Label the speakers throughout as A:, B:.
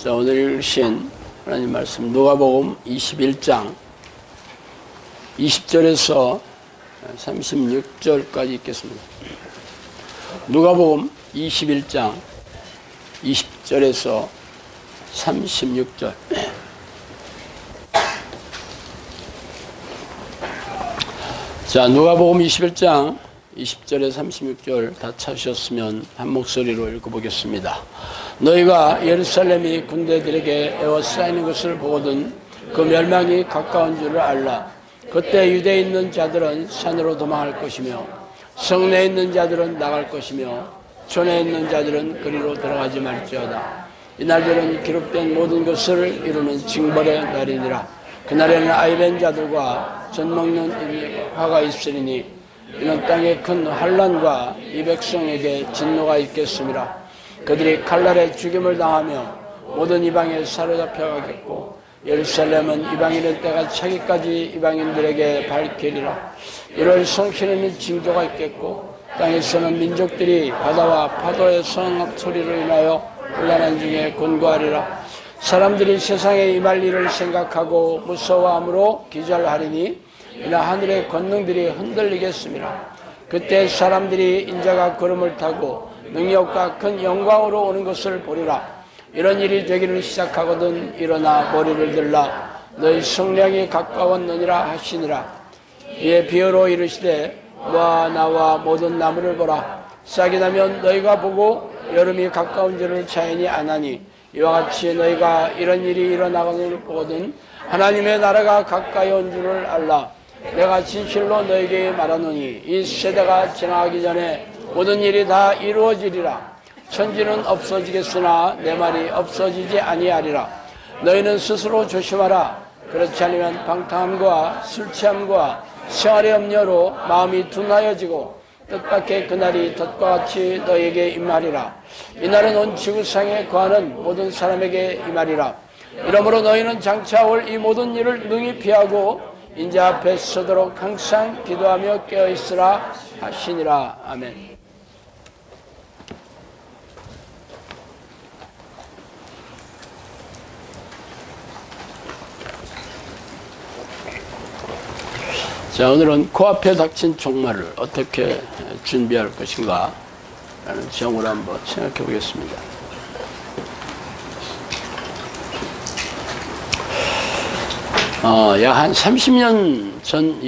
A: 자, 오늘 읽으신 하나님 말씀 누가복음 21장 20절에서 36절까지 읽겠습니다. 누가복음 21장 20절에서 36절. 자, 누가복음 21장 20절에 36절 다 찾으셨으면 한 목소리로 읽어보겠습니다. 너희가 예루살렘이 군대들에게 에워싸이는 것을 보거든 그 멸망이 가까운 줄을 알라. 그때 유대에 있는 자들은 산으로 도망할 것이며 성내에 있는 자들은 나갈 것이며 촌에 있는 자들은 그리로 들어가지 말지어다. 이날들은 기록된 모든 것을 이루는 징벌의 날이니라. 그날에는 아이벤 자들과 젖 먹는 화가 있으리니 이는 땅에 큰 환난과 이 백성에게 진노가 있겠습니다. 그들이 칼날에 죽임을 당하며 모든 이방에 사로잡혀가겠고 예루살렘은 이방인의 때가 차기까지 이방인들에게 밝히리라. 이럴 성신에는 징조가 있겠고 땅에서는 민족들이 바다와 파도의 성악 소리로 인하여 혼란한 중에 곤고하리라. 사람들이 세상에 임할 일을 생각하고 무서워함으로 기절하리니 이나 하늘의 권능들이 흔들리겠습니다. 그때 사람들이 인자가 구름을 타고 능력과 큰 영광으로 오는 것을 보리라. 이런 일이 되기를 시작하거든 일어나 머리를 들라. 너희 성령이 가까웠느니라 하시니라. 이에 비유로 이르시되 와 나와 모든 나무를 보라. 싹이 나면 너희가 보고 여름이 가까운 줄을 자연히 아나니 이와 같이 너희가 이런 일이 일어나거든 보거든 하나님의 나라가 가까이 온 줄을 알라. 내가 진실로 너희에게 말하노니 이 세대가 지나가기 전에 모든 일이 다 이루어지리라. 천지는 없어지겠으나 내 말이 없어지지 아니하리라. 너희는 스스로 조심하라. 그렇지 않으면 방탕함과 술취함과 생활의 염려로 마음이 둔하여지고 뜻밖의 그날이 덫과 같이 너희에게 임하리라. 이날은 온 지구상에 거하는 모든 사람에게 임하리라. 이러므로 너희는 장차 올 이 모든 일을 능히 피하고 인자 앞에 서도록 항상 기도하며 깨어있으라 하시니라. 아멘. 자, 오늘은 코앞에 닥친 종말을 어떻게 준비할 것인가 라는 제목으로 한번 생각해 보겠습니다. 약 한 30년 전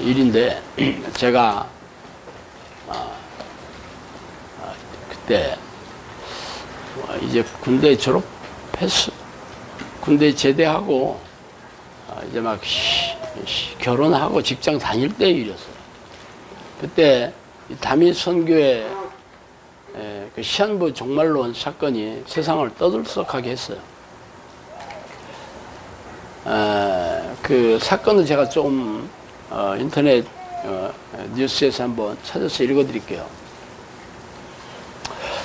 A: 일인데 제가 그때 이제 군대 졸업했어. 군대 제대하고 이제 막 결혼하고 직장 다닐 때 일이었어요. 그때 담임 선교회 그 시한부 종말론 사건이 세상을 떠들썩하게 했어요. 그 사건을 제가 좀 인터넷 뉴스에서 한번 찾아서 읽어드릴게요.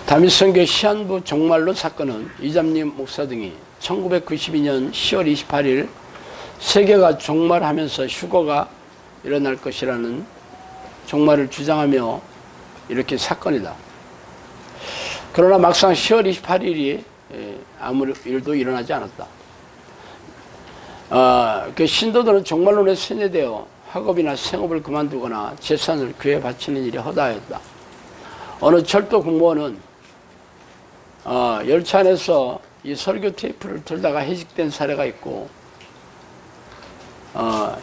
A: 담임 선교회 시한부 종말론 사건은 이잠님 목사 등이 1992년 10월 28일 세계가 종말하면서 휴거가 일어날 것이라는 종말을 주장하며 이렇게 사건이다. 그러나 막상 10월 28일이 아무 일도 일어나지 않았다. 그 신도들은 종말론에 세뇌되어 학업이나 생업을 그만두거나 재산을 교회에 바치는 일이 허다하였다. 어느 철도 공무원은 열차 안에서 이 설교 테이프를 들다가 해직된 사례가 있고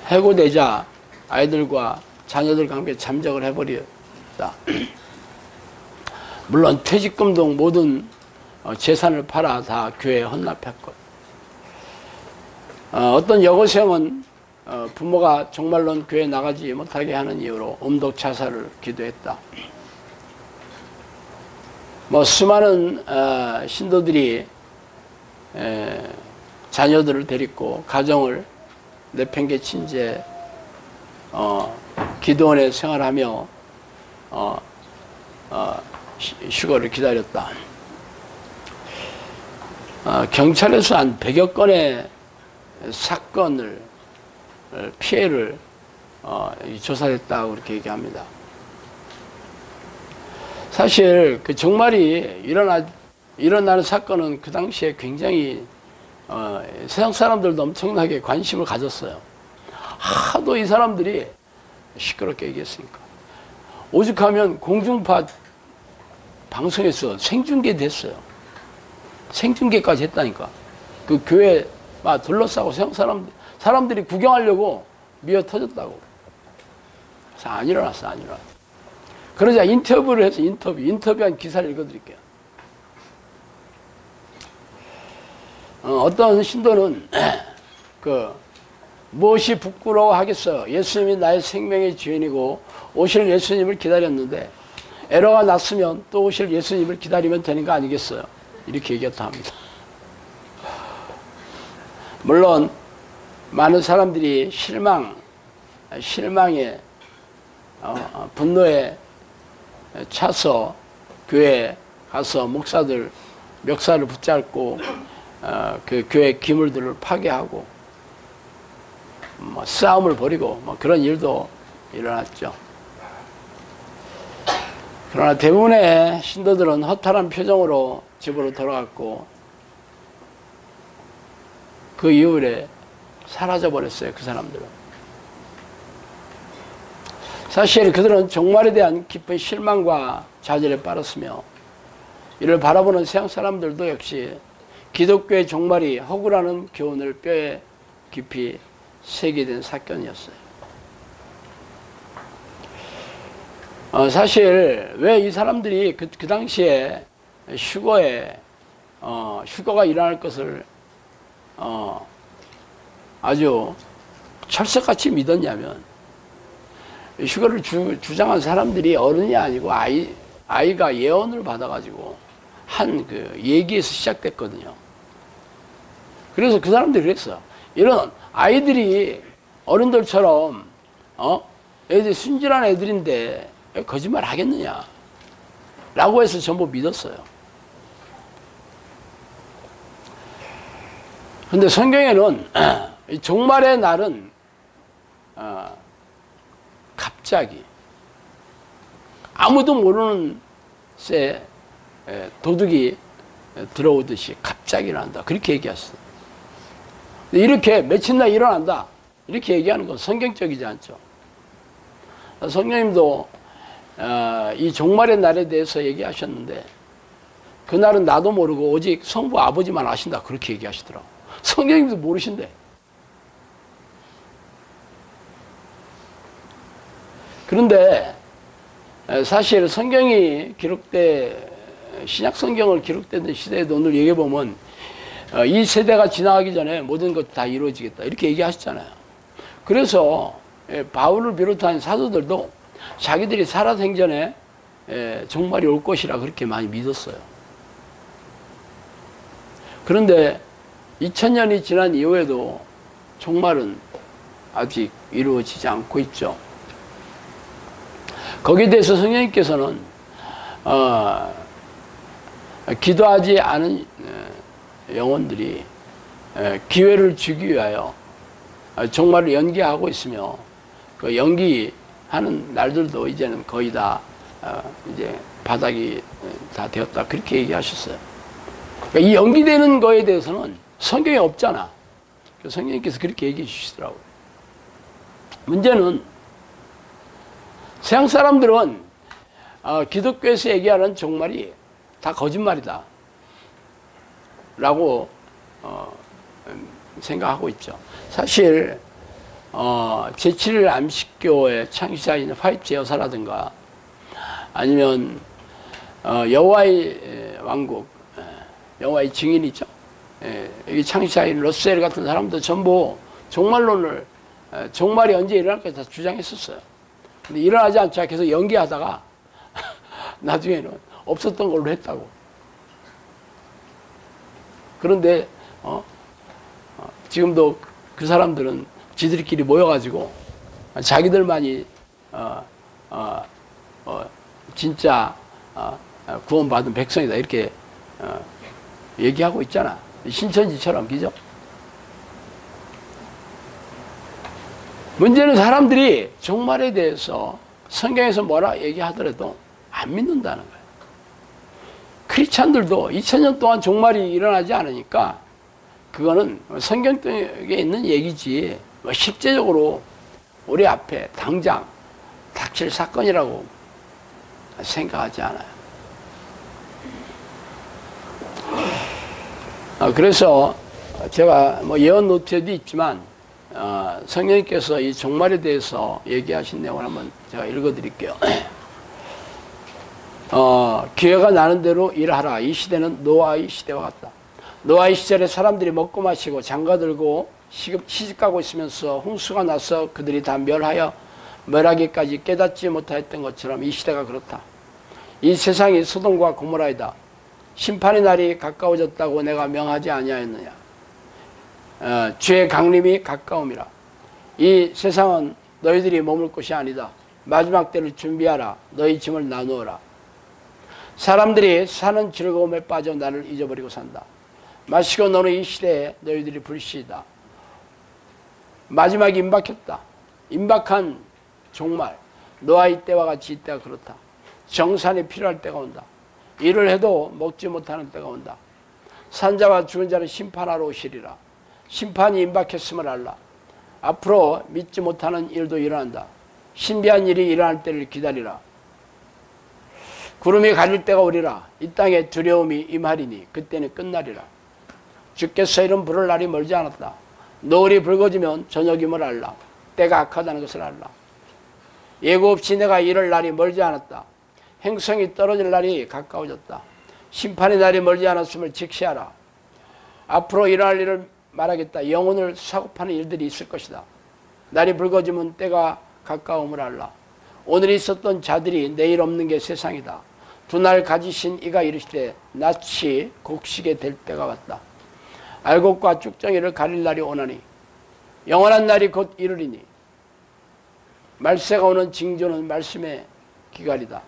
A: 해고되자 아이들과 자녀들과 함께 잠적을 해버렸다. 물론 퇴직금 등 모든 재산을 팔아 다 교회에 헌납했고 어떤 여고생은 부모가 종말론 교회에 나가지 못하게 하는 이유로 음독 자살을 기도했다. 수많은 신도들이 자녀들을 데리고 가정을 내팽개친 채 기도원에 생활하며 휴거를 기다렸다. 경찰에서 한 100여 건의 사건을 피해를 조사했다고 그렇게 얘기합니다. 사실 그 종말이 일어나지 일어나는 사건은 그 당시에 굉장히 세상 사람들도 엄청나게 관심을 가졌어요. 하도 이 사람들이 시끄럽게 얘기했으니까. 오죽하면 공중파 방송에서 생중계 됐어요. 생중계까지 했다니까. 그 교회 막 둘러싸고 세상 사람들이 구경하려고 미어 터졌다고. 그래서 안 일어났어, 안 일어났어. 그러자 인터뷰를 해서 인터뷰한 기사를 읽어드릴게요. 어떤 신도는 무엇이 부끄러워하겠어요. 예수님이 나의 생명의 주인이고 오실 예수님을 기다렸는데 에러가 났으면 또 오실 예수님을 기다리면 되는 거 아니겠어요. 이렇게 얘기했다 합니다. 물론 많은 사람들이 실망에 분노에 차서 교회에 가서 목사들 멱살을 붙잡고 그 교회 기물들을 파괴하고 싸움을 벌이고 그런 일도 일어났죠. 그러나 대부분의 신도들은 허탈한 표정으로 집으로 돌아갔고 그 이후에 사라져버렸어요. 그 사람들은. 사실 그들은 종말에 대한 깊은 실망과 좌절에 빠졌으며 이를 바라보는 세상 사람들도 역시 기독교의 종말이 허구라는 교훈을 뼈에 깊이 새기된 사건이었어요. 사실 왜 이 사람들이 그 당시에 휴거가 일어날 것을 아주 철석같이 믿었냐면 휴거를 주장한 사람들이 어른이 아니고 아이가 예언을 받아가지고 한 그 얘기에서 시작됐거든요. 그래서 그 사람들이 그랬어. 이런 아이들이 어른들처럼 애들 순진한 애들인데 거짓말 하겠느냐 라고 해서 전부 믿었어요. 근데 성경에는 종말의 날은 갑자기 아무도 모르는 새 도둑이 들어오듯이 갑자기 일어난다. 그렇게 얘기했어요. 이렇게 며칠 날 일어난다. 이렇게 얘기하는 건 성경적이지 않죠. 성령님도 이 종말의 날에 대해서 얘기하셨는데 그날은 나도 모르고 오직 성부 아버지만 아신다. 그렇게 얘기하시더라고. 성령님도 모르신대. 그런데 사실 성경이 신약 성경을 기록되는 시대에도 오늘 얘기해보면 이 세대가 지나가기 전에 모든 것 다 이루어지겠다. 이렇게 얘기하셨잖아요. 그래서 바울을 비롯한 사도들도 자기들이 살아생전에 종말이 올 것이라 그렇게 많이 믿었어요. 그런데 2000년이 지난 이후에도 종말은 아직 이루어지지 않고 있죠. 거기에 대해서 성령님께서는 기도하지 않은 영혼들이 기회를 주기 위하여 종말을 연기하고 있으며 그 연기하는 날들도 이제는 거의 다 이제 바닥이 다 되었다. 그렇게 얘기하셨어요. 그러니까 이 연기되는 거에 대해서는 성경에 없잖아. 성령님께서 그렇게 얘기해 주시더라고요. 문제는 세상 사람들은 기독교에서 얘기하는 종말이 다 거짓말이다 라고 생각하고 있죠. 사실 제7일 안식교의 창시자인 화이트 여사라든가 아니면 여호와의 왕국, 여호와의 증인이죠. 여기 창시자인 러셀 같은 사람도 전부 종말론을 종말이 언제 일어날까 다 주장했었어요. 근데 일어나지 않자 계속 연기하다가 나중에는 없었던 걸로 했다고. 그런데 지금도 그 사람들은 지들끼리 모여가지고 자기들만이 진짜 구원받은 백성이다 이렇게 얘기하고 있잖아. 신천지처럼. 그죠? 문제는 사람들이 종말에 대해서 성경에서 뭐라 얘기하더라도 안 믿는다는 거예요. 크리스찬들도 2000년 동안 종말이 일어나지 않으니까 그거는 성경 속에 있는 얘기지 뭐 실제적으로 우리 앞에 당장 닥칠 사건이라고 생각하지 않아요. 그래서 제가 뭐 예언 노트에도 있지만 성령님께서 이 종말에 대해서 얘기하신 내용을 한번 제가 읽어드릴게요. 기회가 나는 대로 일하라. 이 시대는 노아의 시대와 같다. 노아의 시절에 사람들이 먹고 마시고 장가들고 시집가고 있으면서 홍수가 나서 그들이 다 멸하여 멸하기까지 깨닫지 못하였던 것처럼 이 시대가 그렇다. 이 세상이 소돔과 고모라이다. 심판의 날이 가까워졌다고 내가 명하지 아니하였느냐. 죄의 강림이 가까움이라. 이 세상은 너희들이 머물 곳이 아니다. 마지막 때를 준비하라. 너희 짐을 나누어라. 사람들이 사는 즐거움에 빠져 나를 잊어버리고 산다. 마시고 노는 이 시대에 너희들이 불시이다. 마지막이 임박했다. 임박한 종말. 노아의 때와 같이 이 때가 그렇다. 정산이 필요할 때가 온다. 일을 해도 먹지 못하는 때가 온다. 산자와 죽은 자를 심판하러 오시리라. 심판이 임박했음을 알라. 앞으로 믿지 못하는 일도 일어난다. 신비한 일이 일어날 때를 기다리라. 구름이 가릴 때가 오리라. 이 땅에 두려움이 임하리니 그때는 끝나리라. 주께서 이름 부를 날이 멀지 않았다. 노을이 붉어지면 저녁임을 알라. 때가 악하다는 것을 알라. 예고 없이 내가 이럴 날이 멀지 않았다. 행성이 떨어질 날이 가까워졌다. 심판의 날이 멀지 않았음을 직시하라. 앞으로 일어날 일을 말하겠다. 영혼을 사고파는 일들이 있을 것이다. 날이 붉어지면 때가 가까움을 알라. 오늘 있었던 자들이 내일 없는 게 세상이다. 두 날 가지신 이가 이르시되 낯이 곡식에 될 때가 왔다. 알곡과 쭉정이를 가릴 날이 오나니 영원한 날이 곧 이르리니 말세가 오는 징조는 말씀의 기갈이다.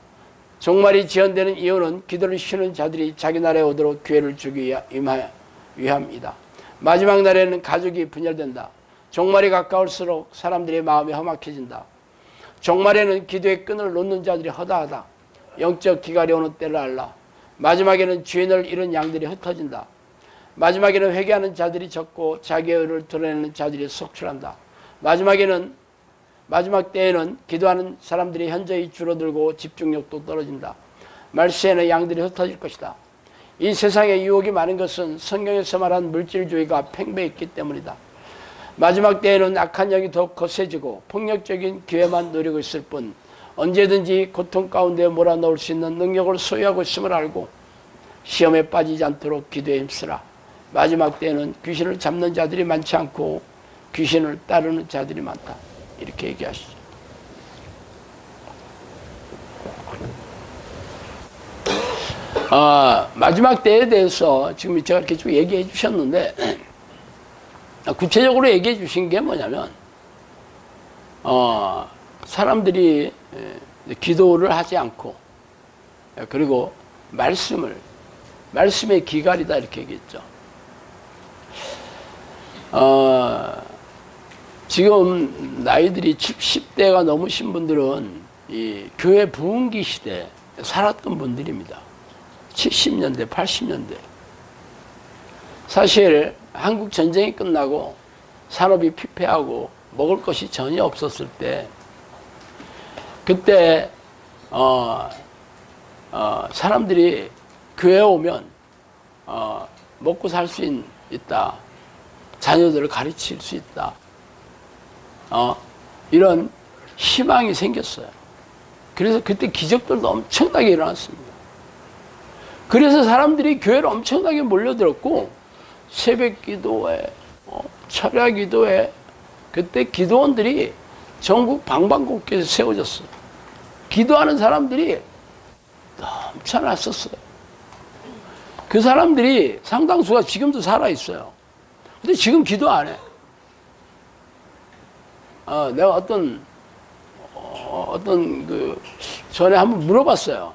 A: 종말이 지연되는 이유는 기도를 쉬는 자들이 자기 나라에 오도록 기회를 주기 위함이다. 마지막 날에는 가족이 분열된다. 종말이 가까울수록 사람들의 마음이 험악해진다. 종말에는 기도의 끈을 놓는 자들이 허다하다. 영적 기갈이 오는 때를 알라. 마지막에는 주인을 잃은 양들이 흩어진다. 마지막에는 회개하는 자들이 적고 자기의 의를 드러내는 자들이 속출한다. 마지막 때에는 기도하는 사람들이 현저히 줄어들고 집중력도 떨어진다. 말세에는 양들이 흩어질 것이다. 이 세상에 유혹이 많은 것은 성경에서 말한 물질주의가 팽배했기 때문이다. 마지막 때에는 악한 영이 더욱 거세지고 폭력적인 기회만 노리고 있을 뿐 언제든지 고통 가운데 몰아넣을 수 있는 능력을 소유하고 있음을 알고 시험에 빠지지 않도록 기도에 힘쓰라. 마지막 때에는 귀신을 잡는 자들이 많지 않고 귀신을 따르는 자들이 많다. 이렇게 얘기하시죠. 마지막 때에 대해서 지금 제가 이렇게 쭉 얘기해 주셨는데 구체적으로 얘기해 주신 게 뭐냐면 사람들이 기도를 하지 않고 그리고 말씀의 기갈이다 이렇게 얘기했죠. 지금 나이들이 70대가 넘으신 분들은 이 교회 부흥기 시대에 살았던 분들입니다. 70년대, 80년대. 사실 한국 전쟁이 끝나고 산업이 피폐하고 먹을 것이 전혀 없었을 때 그때 사람들이 교회에 오면 먹고 살 수 있다. 자녀들을 가르칠 수 있다. 이런 희망이 생겼어요. 그래서 그때 기적들도 엄청나게 일어났습니다. 그래서 사람들이 교회를 엄청나게 몰려들었고 새벽 기도회, 철야 기도회 그때 기도원들이 전국 방방곡곡에서 세워졌어요. 기도하는 사람들이 넘쳐났었어요. 그 사람들이 상당수가 지금도 살아있어요. 근데 지금 기도 안 해. 내가 어떤 전에 한번 물어봤어요.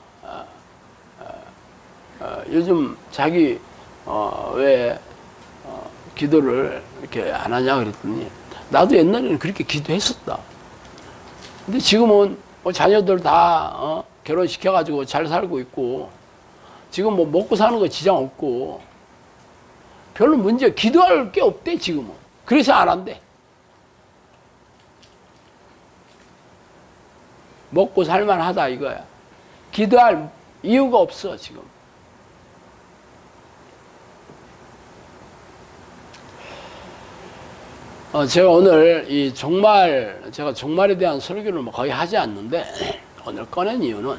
A: 요즘 자기 왜 기도를 이렇게 안 하냐 그랬더니 나도 옛날에는 그렇게 기도했었다. 근데 지금은 자녀들 다 결혼시켜가지고 잘 살고 있고 지금 뭐 먹고 사는 거 지장 없고 별로 문제, 기도할 게 없대 지금은. 그래서 안 한대. 먹고 살만하다 이거야. 기도할 이유가 없어 지금. 제가 오늘 이 종말, 제가 종말에 대한 설교를 뭐 거의 하지 않는데 오늘 꺼낸 이유는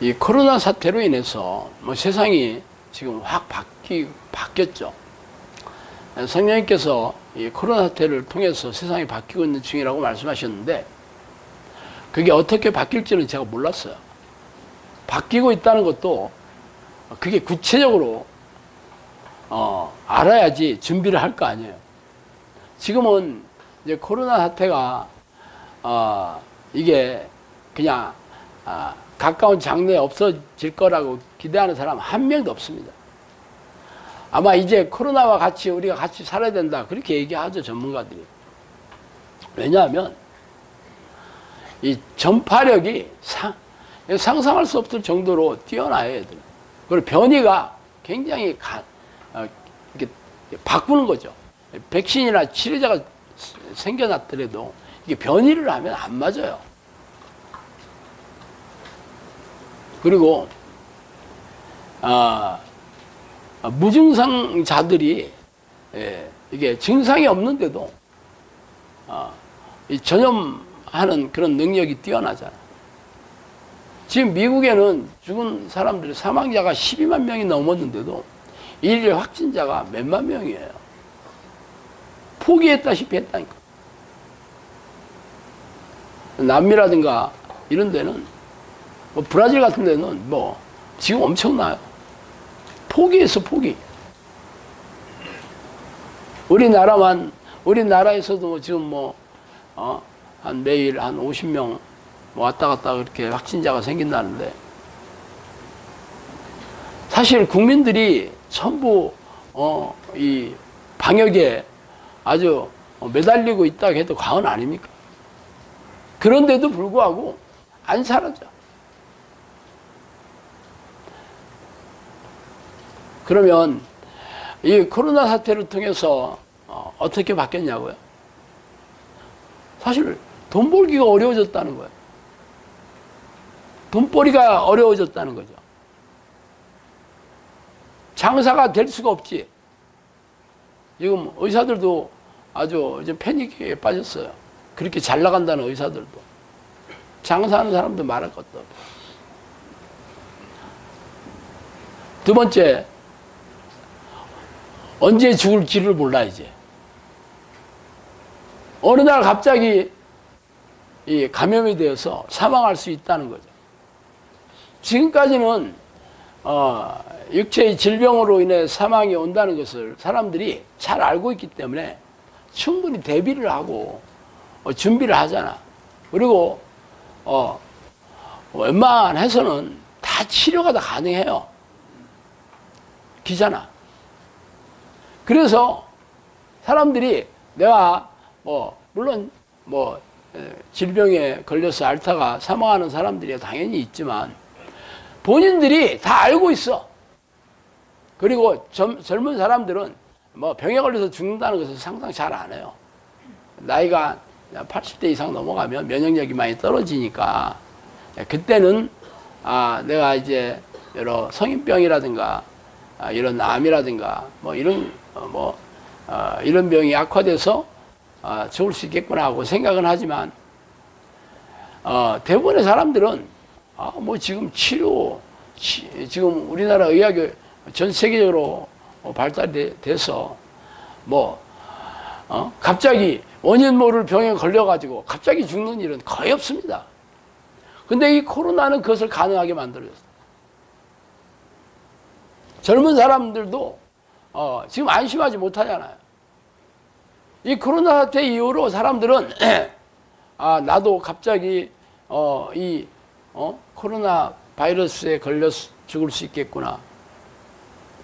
A: 이 코로나 사태로 인해서 뭐 세상이 지금 확 바뀌었죠. 성령님께서 이 코로나 사태를 통해서 세상이 바뀌고 있는 중이라고 말씀하셨는데 그게 어떻게 바뀔지는 제가 몰랐어요. 바뀌고 있다는 것도 그게 구체적으로 알아야지 준비를 할 거 아니에요. 지금은 이제 코로나 사태가 이게 그냥 가까운 장래에 없어질 거라고 기대하는 사람 한 명도 없습니다. 아마 이제 코로나와 같이 우리가 같이 살아야 된다 그렇게 얘기하죠, 전문가들이. 왜냐하면 이 전파력이 상상할 수 없을 정도로 뛰어나요, 애들은. 그리고 변이가 굉장히 이렇게 바꾸는 거죠. 백신이나 치료제가 생겨났더라도 이게 변이를 하면 안 맞아요. 그리고 무증상자들이 이게 증상이 없는데도 이 전염하는 그런 능력이 뛰어나잖아. 지금 미국에는 죽은 사람들이 사망자가 12만 명이 넘었는데도 일일 확진자가 몇만 명이에요. 포기했다시피 했다니까. 남미라든가 이런 데는 뭐 브라질 같은 데는 뭐 지금 엄청나요. 포기했어, 포기. 우리나라에서도 지금 뭐 한 매일 한 50명 왔다 갔다 그렇게 확진자가 생긴다는데 사실 국민들이 전부 이 방역에 아주 매달리고 있다고 해도 과언 아닙니까? 그런데도 불구하고 안 사라져. 그러면 이 코로나 사태를 통해서 어떻게 바뀌었냐고요? 사실 돈 벌기가 어려워졌다는 거예요. 돈벌이가 어려워졌다는 거죠. 장사가 될 수가 없지. 지금 의사들도 아주 이제 패닉에 빠졌어요. 그렇게 잘 나간다는 의사들도. 장사하는 사람도 말할 것도 없고. 두 번째, 언제 죽을지를 몰라 이제. 어느 날 갑자기 이 감염이 되어서 사망할 수 있다는 거죠. 지금까지는 육체의 질병으로 인해 사망이 온다는 것을 사람들이 잘 알고 있기 때문에 충분히 대비를 하고 준비를 하잖아. 그리고 웬만해서는 다 치료가 다 가능해요. 기잖아. 그래서 사람들이 내가 물론 질병에 걸려서 앓다가 사망하는 사람들이 당연히 있지만 본인들이 다 알고 있어. 그리고 젊은 사람들은 병에 걸려서 죽는다는 것을 상상 잘 안 해요. 나이가 80대 이상 넘어가면 면역력이 많이 떨어지니까 그때는 내가 이제 여러 성인병이라든가 이런 암이라든가 이런 병이 악화돼서 죽을 수 있겠구나 하고 생각은 하지만 대부분의 사람들은 지금 지금 우리나라 의학이 전 세계적으로 발달이 돼서 갑자기 원인 모를 병에 걸려가지고 갑자기 죽는 일은 거의 없습니다. 근데 이 코로나는 그것을 가능하게 만들어줬어요. 젊은 사람들도 지금 안심하지 못하잖아요. 이 코로나 사태 이후로 사람들은 나도 갑자기 코로나 바이러스에 걸려서 죽을 수 있겠구나.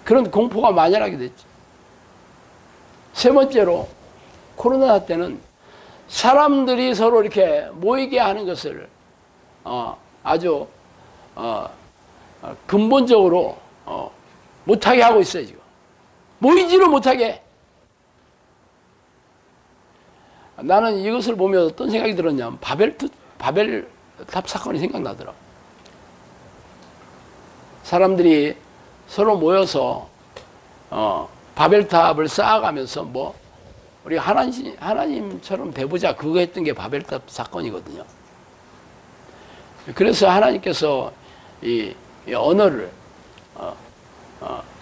A: 그런 공포가 만연하게 됐죠. 세 번째로 코로나 사태는 사람들이 서로 이렇게 모이게 하는 것을 아주 근본적으로 못하게 하고 있어요. 지금 모이지를 못하게. 나는 이것을 보면 어떤 생각이 들었냐면 바벨탑 사건이 생각나더라고. 사람들이 서로 모여서 바벨탑을 쌓아가면서 뭐 우리 하나님처럼 돼보자, 그거 했던 게 바벨탑 사건이거든요. 그래서 하나님께서 이 언어를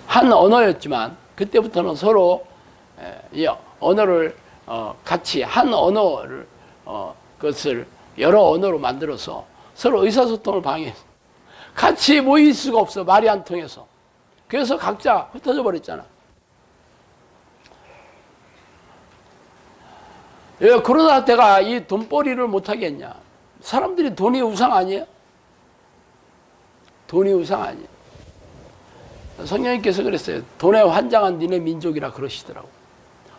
A: 한 언어였지만 그때부터는 서로 이 언어를 같이 한 언어를 그것을 여러 언어로 만들어서 서로 의사소통을 방해해서 같이 모일 수가 없어. 말이 안 통해서. 그래서 각자 흩어져 버렸잖아. 왜 코로나 사태가 이 돈벌이를 못하게 했냐? 사람들이 돈이 우상 아니에요? 돈이 우상 아니에요. 성령님께서 그랬어요. 돈에 환장한 니네 민족이라 그러시더라고.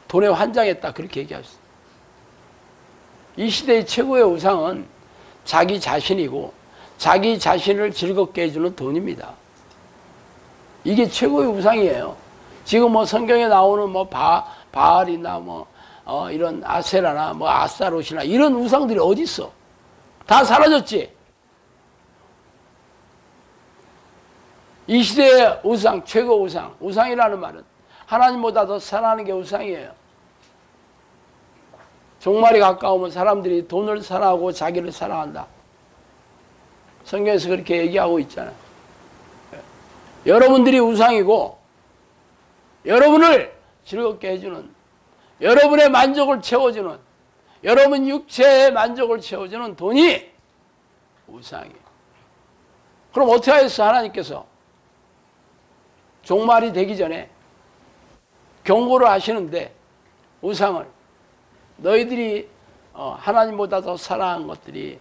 A: 돈에 환장했다 그렇게 얘기하셨어요. 이 시대의 최고의 우상은 자기 자신이고 자기 자신을 즐겁게 해주는 돈입니다. 이게 최고의 우상이에요. 지금 뭐 성경에 나오는 뭐 바알이나 뭐 이런 아세라나 뭐 아스타롯이나 이런 우상들이 어디 있어? 다 사라졌지. 이 시대의 우상, 최고 우상, 우상이라는 말은 하나님보다 더 사랑하는 게 우상이에요. 종말이 가까우면 사람들이 돈을 사랑하고 자기를 사랑한다. 성경에서 그렇게 얘기하고 있잖아요. 여러분들이 우상이고 여러분을 즐겁게 해주는, 여러분의 만족을 채워주는, 여러분 육체의 만족을 채워주는 돈이 우상이에요. 그럼 어떻게 하셨어? 하나님께서 종말이 되기 전에 경고를 하시는데 우상을 너희들이 하나님보다 더 사랑한 것들이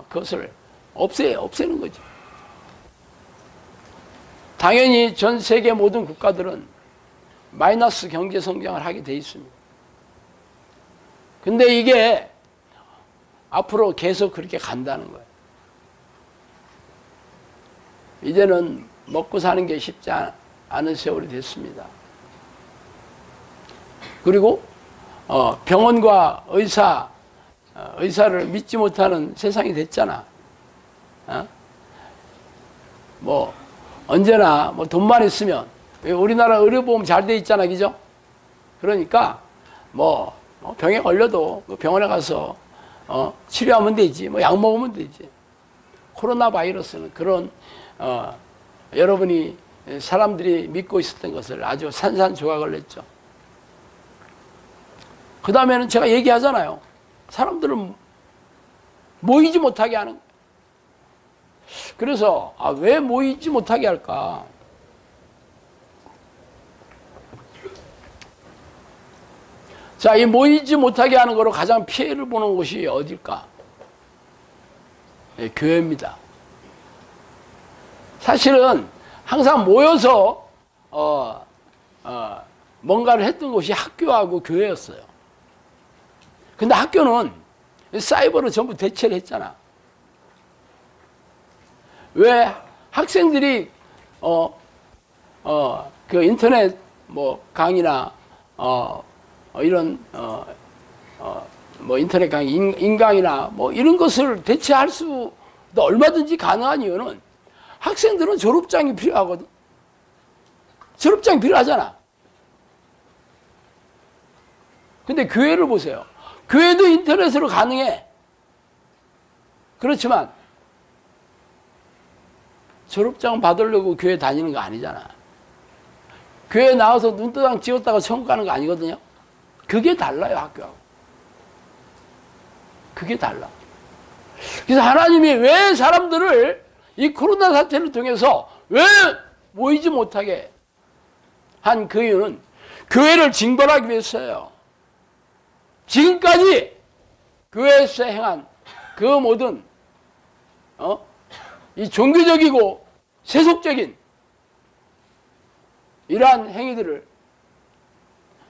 A: 그것을 없애는 거죠. 당연히 전 세계 모든 국가들은 마이너스 경제 성장을 하게 돼 있습니다. 근데 이게 앞으로 계속 그렇게 간다는 거예요. 이제는 먹고 사는 게 쉽지 않은 세월이 됐습니다. 그리고 병원과 의사를 믿지 못하는 세상이 됐잖아. 뭐 언제나 뭐 돈만 있으면, 우리나라 의료보험 잘 돼 있잖아, 그죠? 그러니까 뭐 병에 걸려도 병원에 가서 치료하면 되지, 뭐 약 먹으면 되지. 코로나 바이러스는 그런 여러분이 사람들이 믿고 있었던 것을 아주 산산조각을 냈죠. 그 다음에는 제가 얘기하잖아요. 사람들을 모이지 못하게 하는 거예요. 그래서 왜 모이지 못하게 할까? 자, 이 모이지 못하게 하는 거로 가장 피해를 보는 곳이 어딜까? 네, 교회입니다. 사실은 항상 모여서 뭔가를 했던 곳이 학교하고 교회였어요. 근데 학교는 사이버로 전부 대체를 했잖아. 왜 학생들이 그 인터넷 뭐 강의나 이런 뭐 인터넷 강의, 인강이나 뭐 이런 것을 대체할 수도 얼마든지 가능한 이유는 학생들은 졸업장이 필요하거든. 졸업장이 필요하잖아. 근데 교회를 보세요. 교회도 인터넷으로 가능해. 그렇지만 졸업장 받으려고 교회 다니는 거 아니잖아. 교회 나와서 눈도장 찍었다가 천국 가는 거 아니거든요. 그게 달라요, 학교하고. 그게 달라. 그래서 하나님이 왜 사람들을 이 코로나 사태를 통해서 왜 모이지 못하게 한 그 이유는 교회를 징벌하기 위해서예요. 지금까지 교회에서 행한 그 모든 이 종교적이고 세속적인 이러한 행위들을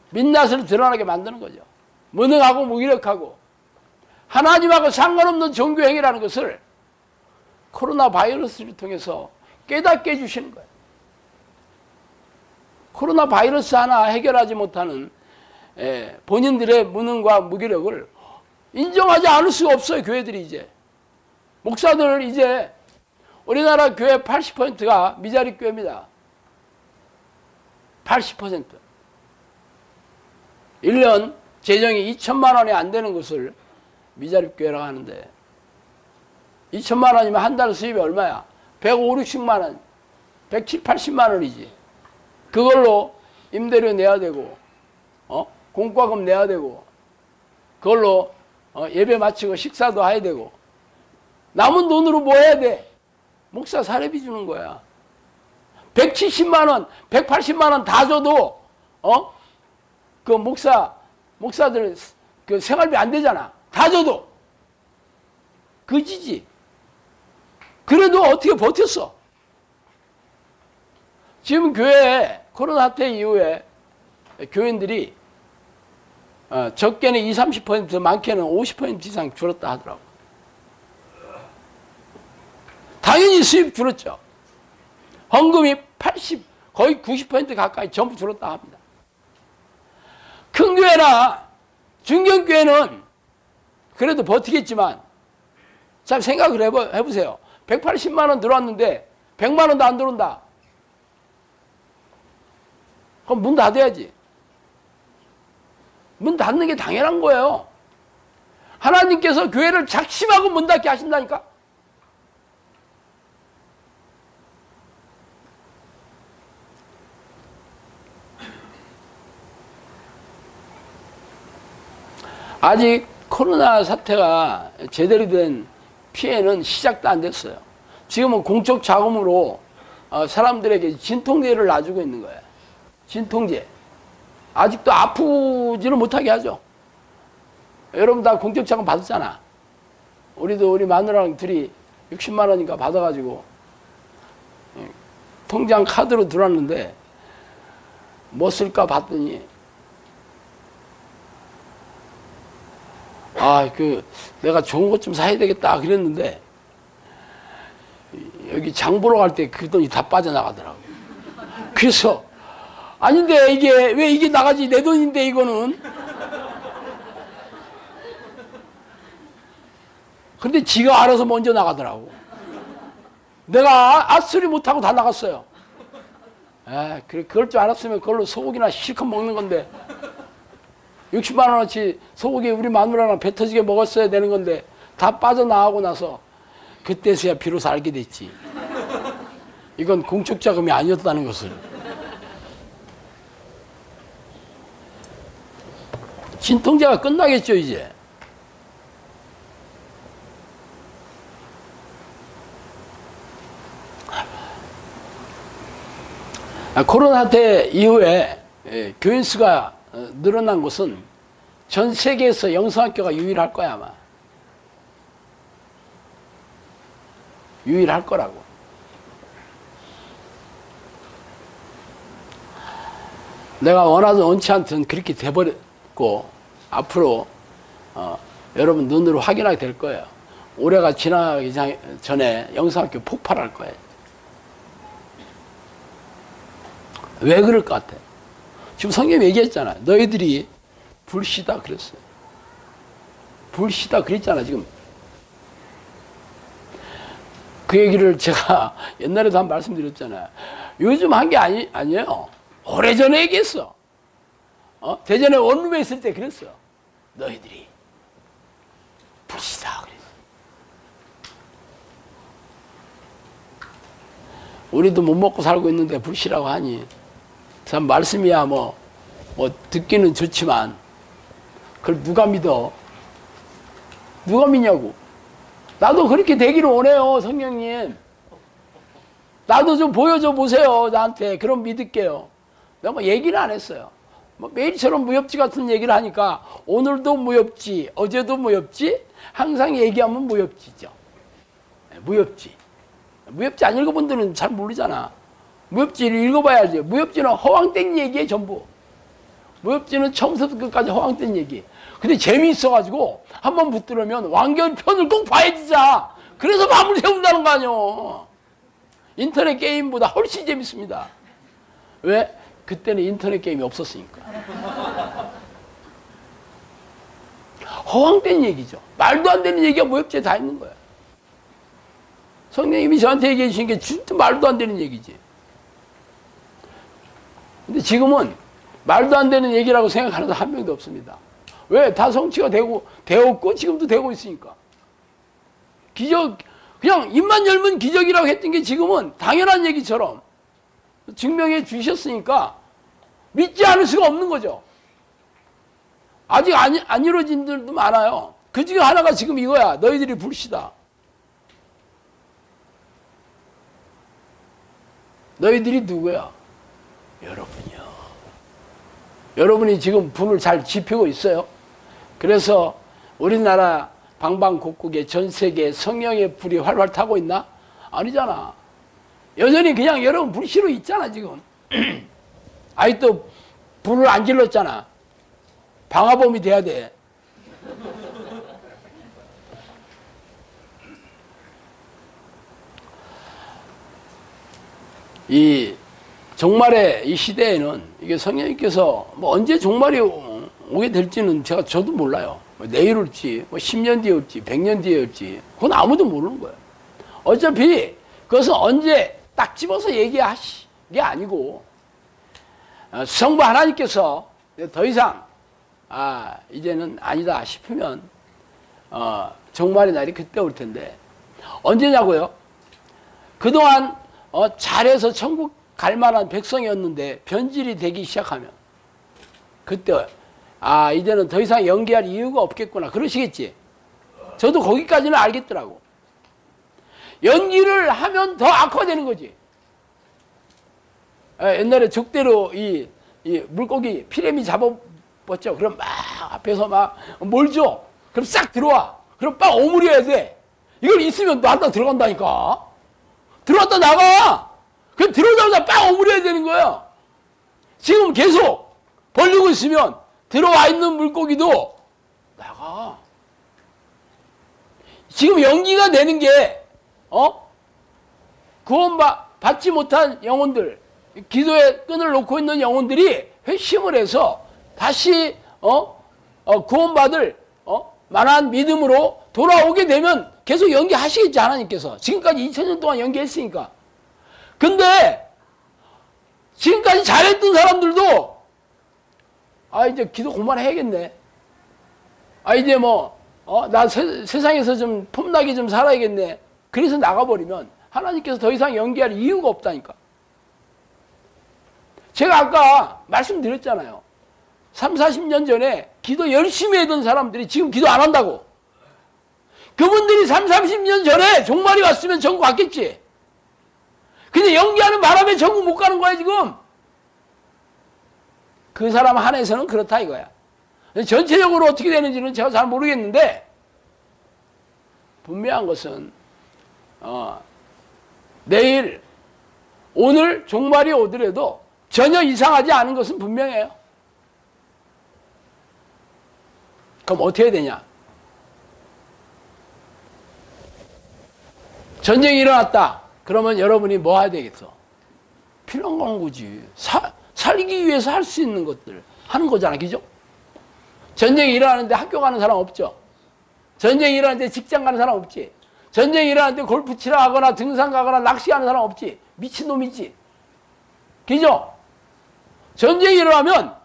A: 민낯을 드러나게 만드는 거죠. 무능하고 무기력하고 하나님하고 상관없는 종교행위라는 것을 코로나 바이러스를 통해서 깨닫게 해주시는 거예요. 코로나 바이러스 하나 해결하지 못하는 본인들의 무능과 무기력을 인정하지 않을 수가 없어요. 교회들이 이제. 목사들 이제 우리나라 교회 80%가 미자립 교회입니다. 80%. 1년 재정이 2천만 원이 안 되는 것을 미자립 교회라고 하는데 2천만 원이면 한 달 수입이 얼마야? 150, 60만 원, 170, 80만 원이지. 그걸로 임대료 내야 되고 공과금 내야 되고 그걸로 예배 마치고 식사도 해야 되고 남은 돈으로 뭐 해야 돼? 목사 사례비 주는 거야. 170만 원, 180만 원 다 줘도 그 목사들 그 생활비 안 되잖아. 다 줘도 그지지. 그래도 어떻게 버텼어? 지금 교회에 코로나 사태 이후에 교인들이 적게는 20, 30%, 많게는 50% 이상 줄었다 하더라고. 당연히 수입 줄었죠. 헌금이 80, 거의 90% 가까이 전부 줄었다 합니다. 큰 교회나 중견교회는 그래도 버티겠지만 잘 생각을 해보세요. 180만 원 들어왔는데 100만 원도 안 들어온다. 그럼 문 닫아야지. 문 닫는 게 당연한 거예요. 하나님께서 교회를 작심하고 문 닫게 하신다니까. 아직 코로나 사태가 제대로 된 피해는 시작도 안 됐어요. 지금은 공적 자금으로 사람들에게 진통제를 놔주고 있는 거예요. 진통제. 아직도 아프지는 못하게 하죠. 여러분 다 공적 자금 받았잖아. 우리도 우리 마누라랑 둘이 60만 원인가 받아가지고 통장 카드로 들어왔는데 뭐 쓸까 봤더니 내가 좋은 것 좀 사야 되겠다 그랬는데 여기 장 보러 갈 때 그 돈이 다 빠져나가더라고. 그래서 아닌데 이게 왜 이게 나가지? 내 돈인데 이거는. 근데 지가 알아서 먼저 나가더라고. 내가 소리 못하고 다 나갔어요. 그래 그럴 줄 알았으면 그걸로 소고기나 실컷 먹는 건데 60만 원어치 소고기 우리 마누라랑 배 터지게 먹었어야 되는 건데 다 빠져나가고 나서 그때서야 비로소 알게 됐지. 이건 공적 자금이 아니었다는 것을. 진통제가 끝나겠죠 이제. 코로나 때 이후에 교인 수가 늘어난 곳은 전 세계에서 영성학교가 유일할 거야 아마. 유일할 거라고. 내가 원하든 원치 않든 그렇게 돼버렸고 앞으로 여러분 눈으로 확인하게 될 거예요. 올해가 지나가기 전에 영성학교 폭발할 거예요. 왜 그럴 것 같아? 지금 성경이 얘기했잖아. 너희들이 불씨다 그랬어요. 불씨다 그랬잖아 지금. 그 얘기를 제가 옛날에도 한 말씀드렸잖아요. 요즘 한 게 아니에요. 오래전에 얘기했어. 대전에 원룸에 있을 때 그랬어. 너희들이 불씨다 그랬어. 우리도 못 먹고 살고 있는데 불씨라고 하니 참 말씀이야 뭐 듣기는 좋지만 그걸 누가 믿어? 누가 믿냐고. 나도 그렇게 되기를 원해요. 성령님 나도 좀 보여줘 보세요. 나한테. 그럼 믿을게요. 내가 뭐 얘기는 안 했어요. 뭐 매일처럼 무협지 같은 얘기를 하니까 오늘도 무협지 어제도 무협지 항상 얘기하면 무협지죠. 무협지 안 읽어본 분들은 잘 모르잖아. 무협지를 읽어봐야지. 무협지는 허황된 얘기에 전부. 무협지는 처음부터 끝까지 허황된 얘기. 근데 재미있어가지고 한번 붙들으면 완결편을 꼭 봐야 진짜. 그래서 밤을 새운다는 거 아니요. 인터넷 게임보다 훨씬 재밌습니다. 왜? 그때는 인터넷 게임이 없었으니까. 허황된 얘기죠. 말도 안 되는 얘기가 무협지에 다 있는 거야. 성령님이 저한테 얘기해 주신 게 진짜 말도 안 되는 얘기지. 근데 지금은 말도 안 되는 얘기라고 생각하는 사람 한 명도 없습니다. 왜? 다 성취가 되었고 지금도 되고 있으니까. 기적, 그냥 입만 열면 기적이라고 했던 게 지금은 당연한 얘기처럼 증명해 주셨으니까 믿지 않을 수가 없는 거죠. 아직 안 이루어진 분들도 많아요. 그 중에 하나가 지금 이거야. 너희들이 불시다. 너희들이 누구야? 여러분이요. 여러분이 지금 불을 잘 지피고 있어요. 그래서 우리나라 방방곡곡에 전 세계에 성령의 불이 활활 타고 있나? 아니잖아. 여전히 그냥 여러분 불씨로 있잖아 지금. 아직도 불을 안 질렀잖아. 방화범이 돼야 돼. 이 종말의 이 시대에는 이게 성령님께서 뭐 언제 종말이 오게 될지는 저도 몰라요. 내일 올지, 뭐 10년 뒤에 올지, 100년 뒤에 올지, 그건 아무도 모르는 거예요. 어차피 그것은 언제 딱 집어서 얘기하시 게 아니고, 성부 하나님께서 더 이상, 이제는 아니다 싶으면, 종말의 날이 그때 올 텐데, 언제냐고요? 그동안, 잘해서 천국 갈 만한 백성이었는데, 변질이 되기 시작하면, 그때, 이제는 더 이상 연기할 이유가 없겠구나. 그러시겠지. 저도 거기까지는 알겠더라고. 연기를 하면 더 악화되는 거지. 옛날에 적대로 이 물고기 피레미 잡아봤죠. 그럼 막 앞에서 막 몰죠. 그럼 싹 들어와. 그럼 빡 오므려야 돼. 이걸 있으면 또 한 번 들어간다니까. 들어왔다 나가. 그럼 들어오자마자 빡 오므려야 되는 거야. 지금 계속 벌리고 있으면 들어와 있는 물고기도 나가. 지금 연기가 되는 게 구원받지 못한 영혼들, 기도의 끈을 놓고 있는 영혼들이 회심을 해서 다시 구원받을 만한 믿음으로 돌아오게 되면 계속 연기하시겠지 하나님께서. 지금까지 2000년 동안 연기했으니까. 근데 지금까지 잘했던 사람들도 이제 기도 그만해야겠네. 이제 나 세상에서 좀 폼나게 좀 살아야겠네. 그래서 나가버리면 하나님께서 더 이상 연기할 이유가 없다니까. 제가 아까 말씀드렸잖아요. 3, 40년 전에 기도 열심히 했던 사람들이 지금 기도 안 한다고. 그분들이 3, 30년 전에 종말이 왔으면 전국 갔겠지. 근데 연기하는 바람에 전국 못 가는 거야 지금. 그 사람 한해서는 그렇다 이거야. 전체적으로 어떻게 되는지는 제가 잘 모르겠는데, 분명한 것은 내일 오늘 종말이 오더라도 전혀 이상하지 않은 것은 분명해요. 그럼 어떻게 되냐? 전쟁이 일어났다. 그러면 여러분이 뭐 해야 되겠어? 필요한 건 거지. 살기 위해서 할 수 있는 것들 하는 거잖아. 그죠? 전쟁이 일어나는데 학교 가는 사람 없죠? 전쟁이 일어나는데 직장 가는 사람 없지? 전쟁이 일어나는데 골프 치러 가거나 등산 가거나 낚시하는 사람 없지? 미친놈이지? 그죠? 전쟁이 일어나면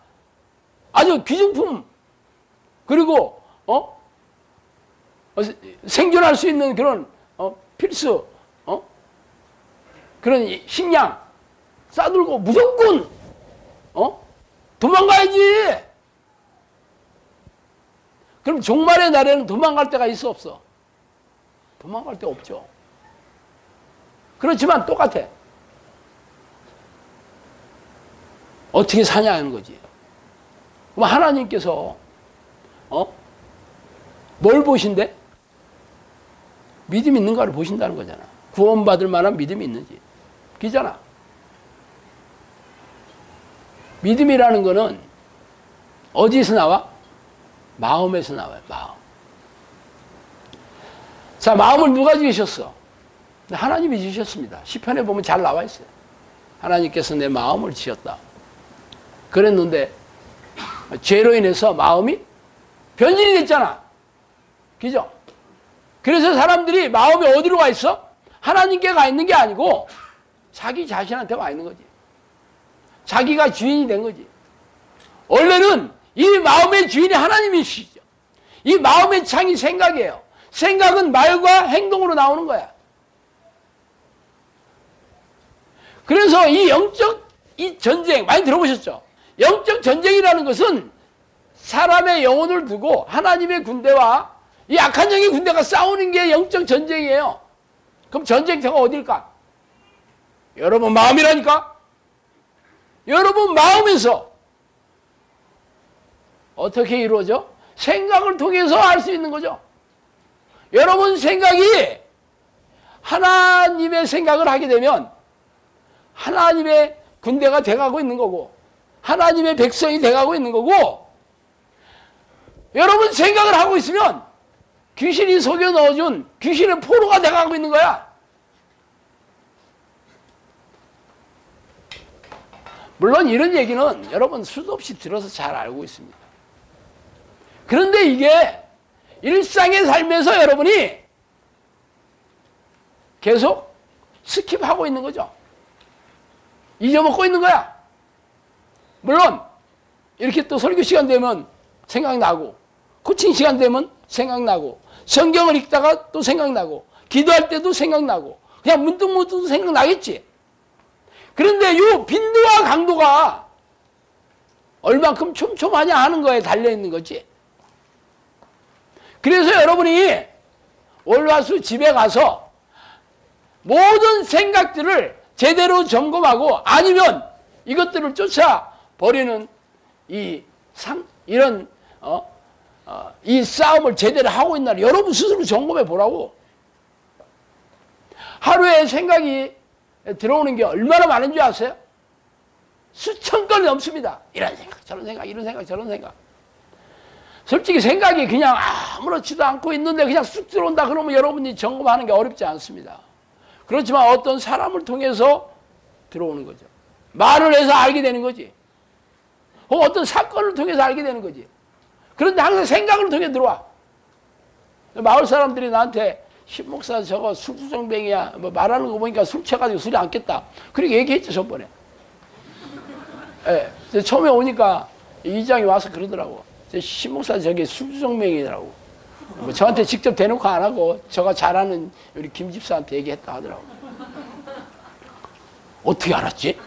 A: 아주 귀중품, 그리고 생존할 수 있는 그런 필수 그런 식량 싸들고 무조건 도망가야지. 그럼 종말의 날에는 도망갈 데가 있어 없어? 도망갈 데 없죠. 그렇지만 똑같아. 어떻게 사냐 하는 거지. 그럼 하나님께서 뭘 보신대? 믿음 있는가를 보신다는 거잖아. 구원받을 만한 믿음이 있는지. 그잖아. 믿음이라는 거는 어디서 나와? 마음에서 나와요. 마음. 자, 마음을 누가 지으셨어? 하나님이 지으셨습니다. 시편에 보면 잘 나와 있어요. 하나님께서 내 마음을 지었다. 그랬는데 죄로 인해서 마음이 변질이 됐잖아. 그죠? 그래서 사람들이 마음이 어디로 가 있어? 하나님께 가 있는 게 아니고 자기 자신한테 와 있는 거지. 자기가 주인이 된 거지. 원래는 이 마음의 주인이 하나님이시죠. 이 마음의 창이 생각이에요. 생각은 말과 행동으로 나오는 거야. 그래서 이 영적 이 전쟁 많이 들어보셨죠? 영적 전쟁이라는 것은 사람의 영혼을 두고 하나님의 군대와 이 악한 영의 군대가 싸우는 게 영적 전쟁이에요. 그럼 전쟁터가 어딜까? 여러분 마음이라니까? 여러분 마음에서 어떻게 이루어져? 생각을 통해서 알 수 있는 거죠. 여러분 생각이 하나님의 생각을 하게 되면 하나님의 군대가 돼가고 있는 거고 하나님의 백성이 돼가고 있는 거고 여러분 생각을 하고 있으면 귀신이 속여 넣어준 귀신의 포로가 돼가고 있는 거야. 물론 이런 얘기는 여러분 수도 없이 들어서 잘 알고 있습니다. 그런데 이게 일상의 삶에서 여러분이 계속 스킵하고 있는 거죠. 잊어먹고 있는 거야. 물론 이렇게 또 설교 시간 되면 생각나고 코칭 시간 되면 생각나고 성경을 읽다가 또 생각나고 기도할 때도 생각나고 그냥 문득문득 생각나겠지. 그런데 이 빈도와 강도가 얼만큼 촘촘하냐 하는 거에 달려있는 거지. 그래서 여러분이 월화수 집에 가서 모든 생각들을 제대로 점검하고 아니면 이것들을 쫓아버리는 이런 이 싸움을 제대로 하고 있나 여러분 스스로 점검해 보라고. 하루에 생각이 들어오는 게 얼마나 많은 줄 아세요? 수천 건이 넘습니다. 이런 생각, 저런 생각, 이런 생각, 저런 생각. 솔직히 생각이 그냥 아무렇지도 않고 있는데 그냥 쑥 들어온다 그러면 여러분이 점검하는 게 어렵지 않습니다. 그렇지만 어떤 사람을 통해서 들어오는 거죠. 말을 해서 알게 되는 거지. 혹은 어떤 사건을 통해서 알게 되는 거지. 그런데 항상 생각을 통해 들어와. 마을 사람들이 나한테 신목사 저거 술주정뱅이야 뭐 말하는 거 보니까 술 취해가지고 술이 안 깼다. 그렇게 얘기했죠 저번에. 예, 처음에 오니까 이장이 와서 그러더라고. 신목사 저게 술주정뱅이라고. 뭐 저한테 직접 대놓고 안 하고 저가 잘 아는 우리 김 집사한테 얘기했다 하더라고. 어떻게 알았지?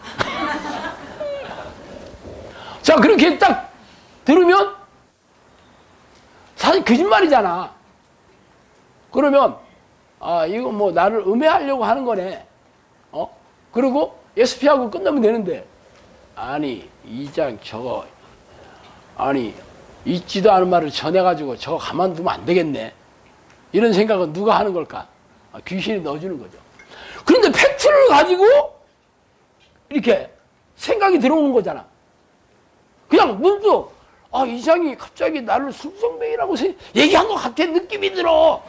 A: 자, 그렇게 딱 들으면 사실 거짓말이잖아. 그러면 이거 뭐 나를 음해하려고 하는 거네. 그리고 SP하고 끝나면 되는데 아니 이장 저거 아니 있지도 않은 말을 전해가지고 저거 가만두면 안 되겠네. 이런 생각은 누가 하는 걸까? 귀신이 넣어주는 거죠. 그런데 팩트를 가지고 이렇게 생각이 들어오는 거잖아. 그냥 문득 이장이 갑자기 나를 술성뱅이라고 얘기한 것 같아 느낌이 들어.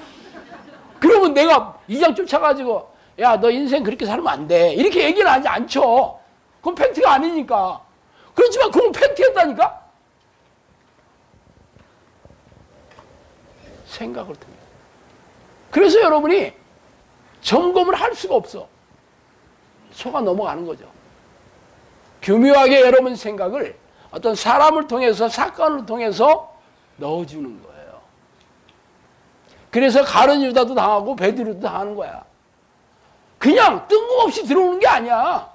A: 그러면 내가 이장 쫓아가지고 야 너 인생 그렇게 살면 안 돼 이렇게 얘기는 하지 않죠. 그건 팩트가 아니니까. 그렇지만 그건 팩트였다니까. 생각을 통해. 그래서 여러분이 점검을 할 수가 없어. 속아 넘어가는 거죠. 교묘하게 여러분 생각을 어떤 사람을 통해서 사건을 통해서 넣어주는 거예요. 그래서 가룟 유다도 당하고 베드로도 당하는 거야. 그냥 뜬금없이 들어오는 게 아니야.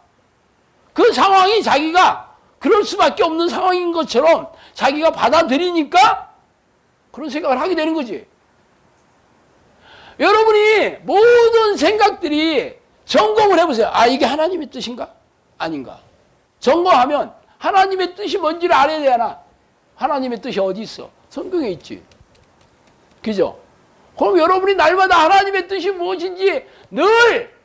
A: 그 상황이 자기가 그럴 수밖에 없는 상황인 것처럼 자기가 받아들이니까 그런 생각을 하게 되는 거지. 여러분이 모든 생각들이 점검을 해보세요. 이게 하나님의 뜻인가? 아닌가? 점검하면 하나님의 뜻이 뭔지를 알아야 되나? 하나님의 뜻이 어디 있어? 성경에 있지. 그죠? 그럼 여러분이 날마다 하나님의 뜻이 무엇인지 늘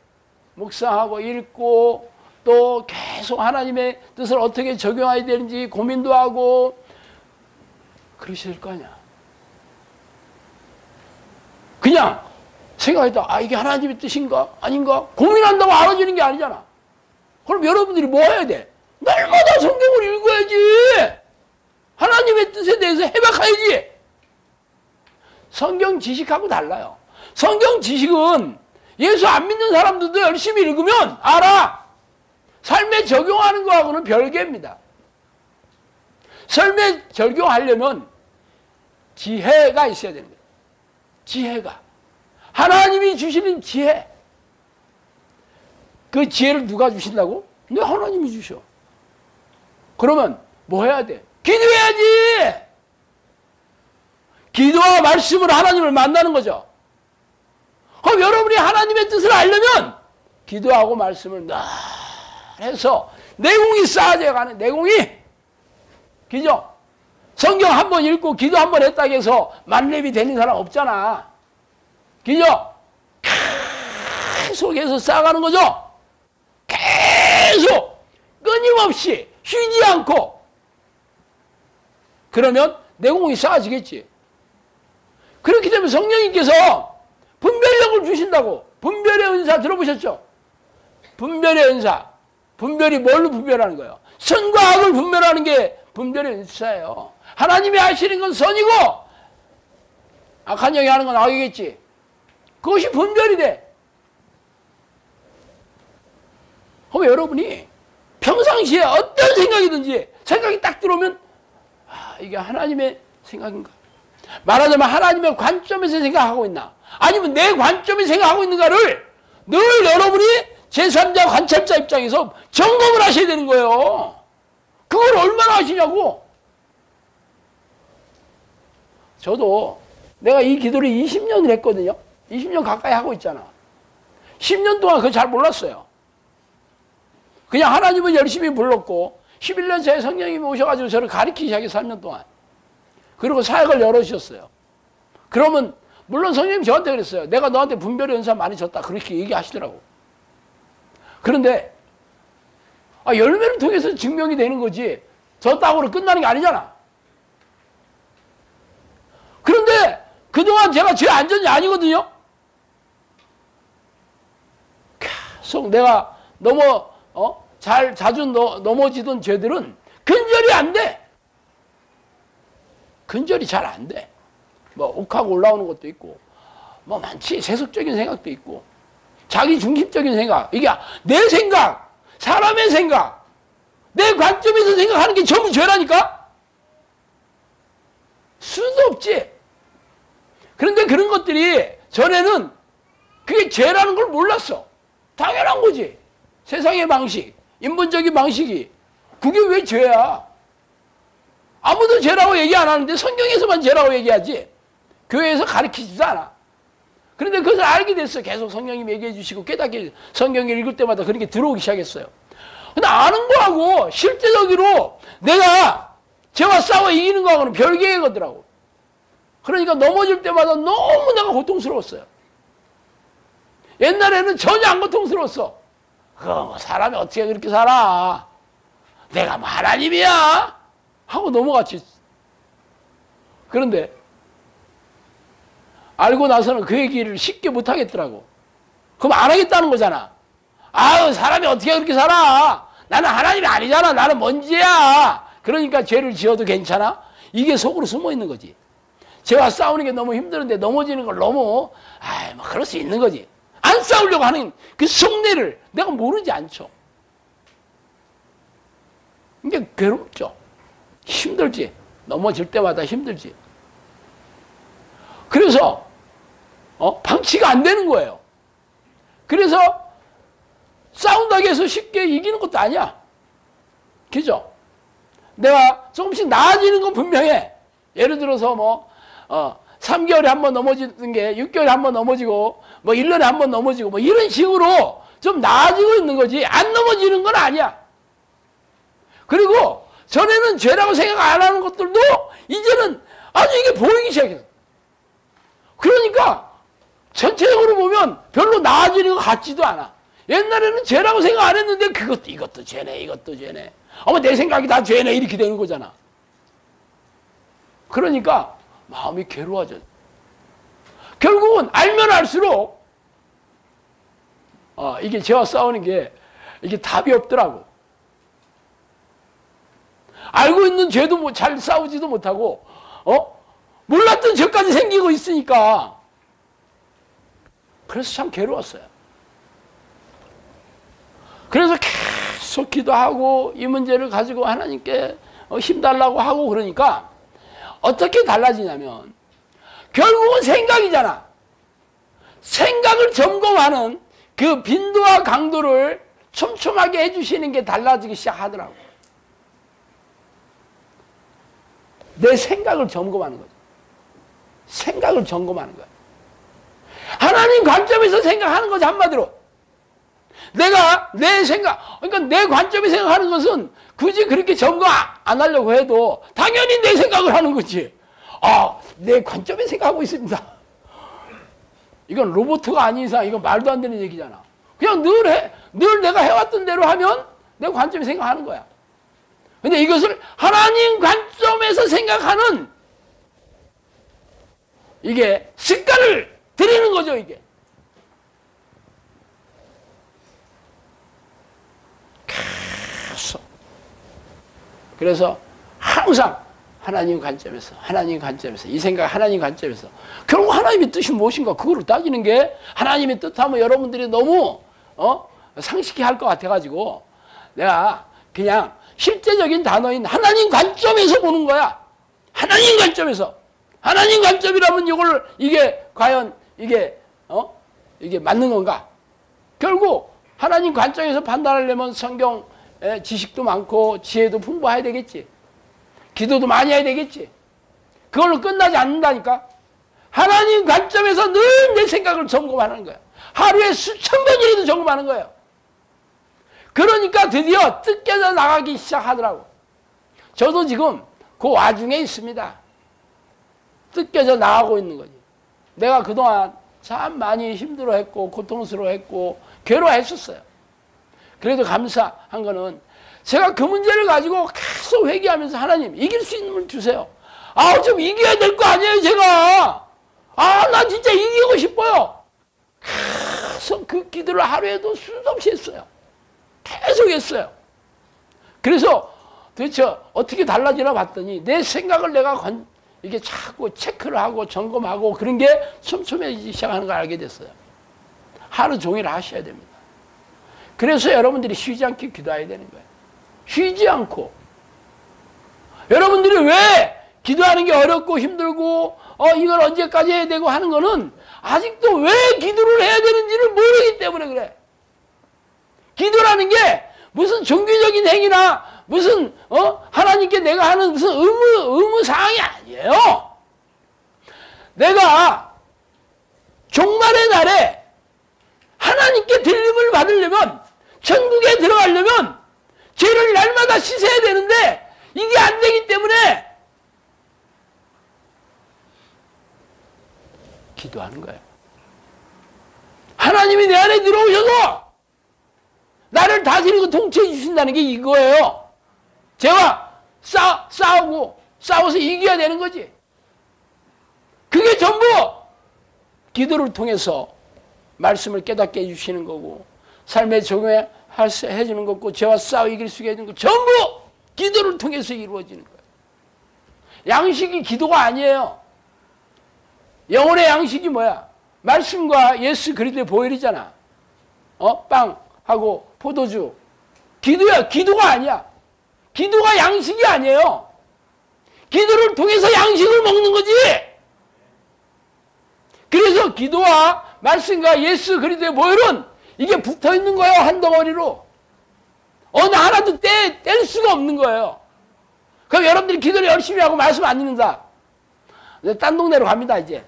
A: 묵상하고 읽고 또 계속 하나님의 뜻을 어떻게 적용해야 되는지 고민도 하고 그러셔야 될 거 아니야. 그냥 생각했다. 아, 이게 하나님의 뜻인가? 아닌가? 고민한다고 알아지는 게 아니잖아. 그럼 여러분들이 뭐 해야 돼? 날마다 성경을 읽어야지. 하나님의 뜻에 대해서 해박해야지. 성경 지식하고 달라요. 성경 지식은 예수 안 믿는 사람들도 열심히 읽으면 알아. 삶에 적용하는 거하고는 별개입니다. 삶에 적용하려면 지혜가 있어야 되는 거예요. 지혜가. 하나님이 주시는 지혜. 그 지혜를 누가 주신다고? 네, 하나님이 주셔. 그러면 뭐 해야 돼? 기도해야지. 기도와 말씀으로 하나님을 만나는 거죠. 그럼 여러분이 하나님의 뜻을 알려면 기도하고 말씀을 늘 해서 내공이 쌓아져 가는 내공이. 그죠? 성경 한 번 읽고 기도 한 번 했다고 해서 만렙이 되는 사람 없잖아. 그죠? 계속해서 쌓아가는 거죠. 계속 끊임없이 쉬지 않고. 그러면 내공이 쌓아지겠지. 그렇기 때문에 성령님께서 분별력을 주신다고. 분별의 은사 들어보셨죠? 분별의 은사. 분별이 뭘로 분별하는 거예요? 선과 악을 분별하는 게 분별의 은사예요. 하나님이 하시는 건 선이고 악한 영이 하는 건 악이겠지. 그것이 분별이 돼. 그럼 여러분이 평상시에 어떤 생각이든지 생각이 딱 들어오면 아, 이게 하나님의 생각인가? 말하자면 하나님의 관점에서 생각하고 있나? 아니면 내 관점에서 생각하고 있는가를 늘 여러분이 제3자 관찰자 입장에서 점검을 하셔야 되는 거예요. 그걸 얼마나 하시냐고. 저도 내가 이 기도를 20년을 했거든요. 20년 가까이 하고 있잖아. 10년 동안 그거 잘 몰랐어요. 그냥 하나님은 열심히 불렀고 11년 차에 성령님이 오셔가지고 저를 가르치기 시작해서 3년 동안. 그리고 사역을 열어주셨어요. 그러면 물론 성령님이 저한테 그랬어요. 내가 너한테 분별의 은사 많이 줬다. 그렇게 얘기하시더라고. 그런데 열매를 통해서 증명이 되는 거지 줬다고로 끝나는 게 아니잖아. 그런데 그동안 제가 죄 안 졌냐? 아니거든요. 계속 내가 자주 넘어지던 죄들은 근절이 안 돼. 근절이 잘 안 돼. 뭐 욱하고 올라오는 것도 있고 뭐 많지. 세속적인 생각도 있고 자기 중심적인 생각. 이게 내 생각, 사람의 생각, 내 관점에서 생각하는 게 전부 죄라니까? 수도 없지. 그런데 그런 것들이 전에는 그게 죄라는 걸 몰랐어. 당연한 거지. 세상의 방식, 인본적인 방식이. 그게 왜 죄야? 아무도 죄라고 얘기 안 하는데 성경에서만 죄라고 얘기하지. 교회에서 가르치지도 않아. 그런데 그것을 알게 됐어. 계속 성령님이 얘기해 주시고 깨닫게 성경을 읽을 때마다 그렇게 들어오기 시작했어요. 근데 아는 거하고 실제적으로 내가 죄와 싸워 이기는 거하고는 별개의 거더라고. 그러니까 넘어질 때마다 너무 내가 고통스러웠어요. 옛날에는 전혀 안 고통스러웠어. 뭐 사람이 어떻게 그렇게 살아? 내가 뭐 하나님이야? 하고 넘어갔지. 그런데 알고 나서는 그 얘기를 쉽게 못하겠더라고. 그럼 안 하겠다는 거잖아. 아유, 사람이 어떻게 그렇게 살아? 나는 하나님이 아니잖아. 나는 먼지야. 그러니까 죄를 지어도 괜찮아? 이게 속으로 숨어 있는 거지. 죄와 싸우는 게 너무 힘드는데 넘어지는 걸 너무 뭐 그럴 수 있는 거지. 안 싸우려고 하는 그 속내를 내가 모르지 않죠. 이게 괴롭죠. 힘들지. 넘어질 때마다 힘들지. 그래서 방치가 안 되는 거예요. 그래서 싸운다고 해서 쉽게 이기는 것도 아니야. 그죠? 내가 조금씩 나아지는 건 분명해. 예를 들어서 3개월에 한 번 넘어지는 게 6개월에 한 번 넘어지고 1년에 한 번 넘어지고 이런 식으로 좀 나아지고 있는 거지 안 넘어지는 건 아니야. 그리고 전에는 죄라고 생각 안 하는 것들도 이제는 아주 이게 보이기 시작했어. 그러니까 전체적으로 보면 별로 나아지는 것 같지도 않아. 옛날에는 죄라고 생각 안 했는데 이것도 죄네, 이것도 죄네. 내 생각이 다 죄네 이렇게 되는 거잖아. 그러니까 마음이 괴로워져. 결국은 알면 알수록 이게 죄와 싸우는 게 이게 답이 없더라고. 알고 있는 죄도 뭐 잘 싸우지도 못하고 몰랐던 죄까지 생기고 있으니까 그래서 참 괴로웠어요. 그래서 계속 기도하고 이 문제를 가지고 하나님께 힘달라고 하고 그러니까 어떻게 달라지냐면 결국은 생각이잖아. 생각을 점검하는 그 빈도와 강도를 촘촘하게 해주시는 게 달라지기 시작하더라고. 내 생각을 점검하는 거죠. 생각을 점검하는 거야. 하나님 관점에서 생각하는 거지, 한마디로. 내가 내 생각, 그러니까 내 관점에 생각하는 것은 굳이 그렇게 점검 안 하려고 해도 당연히 내 생각을 하는 거지. 내 관점에 생각하고 있습니다. 이건 로봇가 아닌 이상 이건 말도 안 되는 얘기잖아. 그냥 늘 내가 해왔던 대로 하면 내 관점에 생각하는 거야. 근데 이것을 하나님 관점에서 생각하는 이게 습관을 들이는 거죠, 이게. 계속. 그래서 항상 하나님 관점에서 이 생각 하나님 관점에서 결국 하나님의 뜻이 무엇인가 그거를 따지는 게 하나님의 뜻하면 여러분들이 너무 상식히 할 것 같아가지고 내가 그냥 실제적인 단어인 하나님 관점에서 보는 거야. 하나님 관점에서. 하나님 관점이라면 이게 과연 이게 맞는 건가? 결국 하나님 관점에서 판단하려면 성경 지식도 많고 지혜도 풍부해야 되겠지. 기도도 많이 해야 되겠지. 그걸로 끝나지 않는다니까. 하나님 관점에서 늘 내 생각을 점검하는 거야. 하루에 수천 번이라도 점검하는 거예요. 그러니까 드디어 뜯겨져 나가기 시작하더라고. 저도 지금 그 와중에 있습니다. 뜯겨져 나가고 있는 거지. 내가 그동안 참 많이 힘들어했고 고통스러워했고 괴로워했었어요. 그래도 감사한 거는 제가 그 문제를 가지고 계속 회개하면서 하나님 이길 수 있는 걸 주세요. 좀 이겨야 될 거 아니에요, 제가. 나 진짜 이기고 싶어요. 계속 그 기도를 하루에도 수도 없이 했어요. 계속 했어요. 그래서 도대체 어떻게 달라지나 봤더니 내 생각을 내가 이게 자꾸 체크를 하고 점검하고 그런 게 촘촘해지기 시작하는 걸 알게 됐어요. 하루 종일 하셔야 됩니다. 그래서 여러분들이 쉬지 않게 기도해야 되는 거예요. 쉬지 않고. 여러분들이 왜 기도하는 게 어렵고 힘들고 이걸 언제까지 해야 되고 하는 거는 아직도 왜 기도를 해야 되는지를 모르기 때문에 그래. 기도라는 게 무슨 종교적인 행위나 무슨 하나님께 내가 하는 무슨 의무사항이 아니에요. 내가 종말의 날에 하나님께 들림을 받으려면 천국에 들어가려면 죄를 날마다 씻어야 되는데 이게 안 되기 때문에 기도하는 거예요. 하나님이 내 안에 들어오셔서 나를 다스리고 통치해 주신다는 게 이거예요. 죄와 싸워서 이겨야 되는 거지. 그게 전부 기도를 통해서 말씀을 깨닫게 해주시는 거고 삶에 적용해 주는 거고 죄와 싸워 이길 수 있게 해주는 거 전부 기도를 통해서 이루어지는 거예요. 양식이 기도가 아니에요. 영혼의 양식이 뭐야? 말씀과 예수 그리스도의 보혈이잖아. 빵하고 포도주. 기도야. 기도가 아니야. 기도가 양식이 아니에요. 기도를 통해서 양식을 먹는 거지. 그래서 기도와 말씀과 예수 그리스도의 보혈은 이게 붙어 있는 거예요. 한 덩어리로. 어느 하나도 뗄 수가 없는 거예요. 그럼 여러분들이 기도를 열심히 하고 말씀 안 읽는다. 딴 동네로 갑니다, 이제.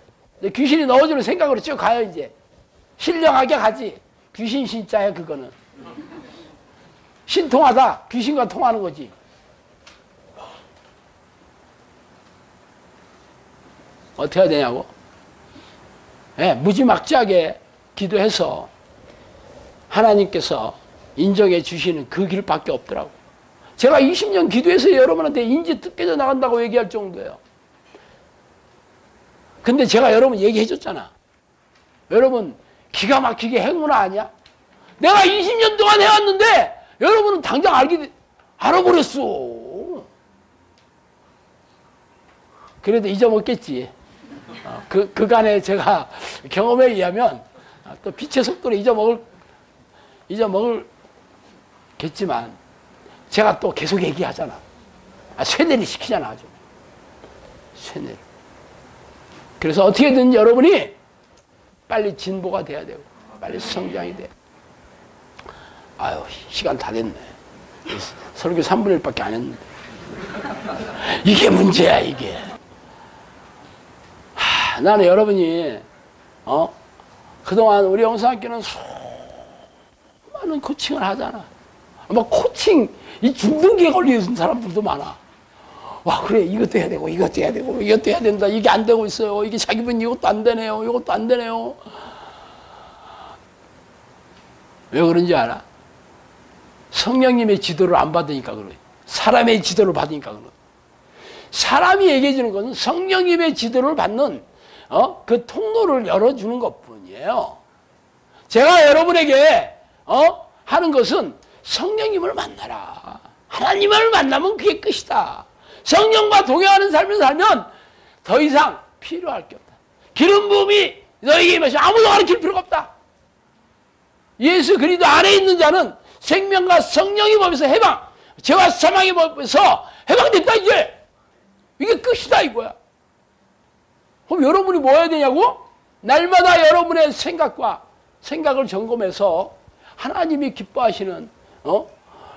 A: 귀신이 넣어주는 생각으로 쭉 가요, 이제. 신령하게 가지. 귀신 신자야, 그거는. 신통하다. 귀신과 통하는 거지. 어떻게 해야 되냐고? 무지막지하게 기도해서 하나님께서 인정해 주시는 그 길밖에 없더라고. 제가 20년 기도해서 여러분한테 인지 뜯겨져 나간다고 얘기할 정도예요. 근데 제가 여러분 얘기해 줬잖아. 여러분 기가 막히게 행운 아니야? 내가 20년 동안 해왔는데 여러분은 당장 알아버렸어. 그래도 잊어먹겠지. 그간에 제가 경험에 의하면 또 빛의 속도로 잊어먹을겠지만 제가 또 계속 얘기하잖아. 쇠뇌를 시키잖아. 아주 쇠뇌를. 그래서 어떻게든 여러분이 빨리 진보가 돼야 되고 빨리 성장이 돼. 아유, 시간 다 됐네. 설교 3분의 1밖에 안 했는데. 이게 문제야, 이게. 나는 여러분이 그동안 우리 영성학교는 수많은 코칭을 하잖아. 코칭 이 중등기에 걸리는 사람들도 많아. 와, 그래, 이것도 해야 되고 이것도 해야 되고 이것도 해야 된다. 이게 안 되고 있어요. 이게 자기 분 이것도 안 되네요. 이것도 안 되네요. 왜 그런지 알아? 성령님의 지도를 안 받으니까 그래. 사람의 지도를 받으니까 그래. 사람이 얘기해 주는 것은 성령님의 지도를 받는 그 통로를 열어주는 것뿐이에요. 제가 여러분에게 하는 것은 성령님을 만나라. 하나님을 만나면 그게 끝이다. 성령과 동행하는 삶을 살면 더 이상 필요할 게 없다. 기름 부음이 너에게 임하시면 아무도 가르칠 필요가 없다. 예수 그리스도 안에 있는 자는 생명과 성령의 법에서 해방, 죄와 사망의 법에서 해방됐다. 이게 끝이다 이거야. 그럼 여러분이 뭐 해야 되냐고? 날마다 여러분의 생각을 점검해서 하나님이 기뻐하시는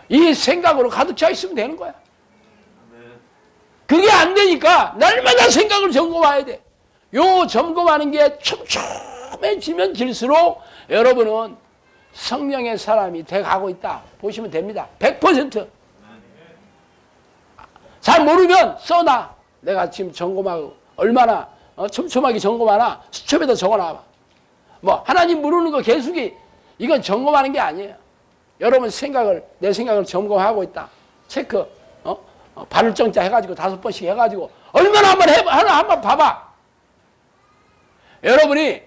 A: 이 생각으로 가득 차 있으면 되는 거야. 그게 안 되니까 날마다 생각을 점검해야 돼. 요 점검하는 게 촘촘해지면 질수록 여러분은 성령의 사람이 돼가고 있다 보시면 됩니다. 100%. 잘 모르면 써놔. 내가 지금 점검하고 얼마나 촘촘하게 점검하나 수첩에다 적어놔봐. 하나님 모르는 거 개수기 이건 점검하는 게 아니에요. 여러분 내 생각을 점검하고 있다. 체크. 발을 정자 해가지고 5번씩 해가지고 얼마나 한번 봐봐. 여러분이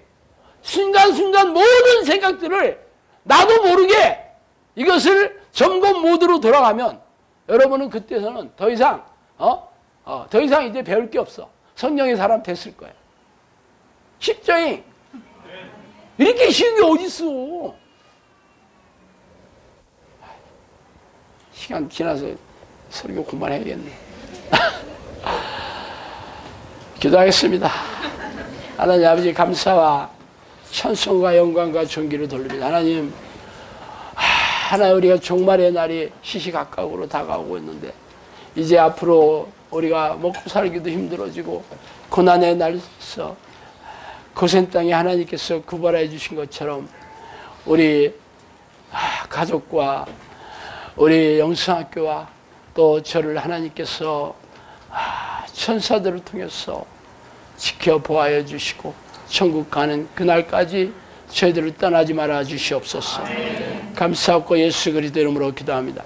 A: 순간순간 모든 생각들을 나도 모르게 이것을 점검 모드로 돌아가면 여러분은 그때서는 더 이상 이제 배울 게 없어. 성령의 사람 됐을 거야. 쉽죠잉? 이렇게 쉬운 게 어딨어. 시간 지나서 설교 그만해야겠네. 기도하겠습니다. 하나님 아버지 감사와 찬송과 영광과 존귀를 돌립니다. 하나님, 하나 우리가 종말의 날이 시시각각으로 다가오고 있는데 이제 앞으로 우리가 먹고 살기도 힘들어지고 고난의 날에서 고센 땅에 하나님께서 구발해 주신 것처럼 우리 가족과 우리 영성학교와 또 저를 하나님께서 천사들을 통해서 지켜보아여 주시고 천국 가는 그날까지 저희들을 떠나지 말아 주시옵소서. 감사하고 예수 그리스도 이름으로 기도합니다.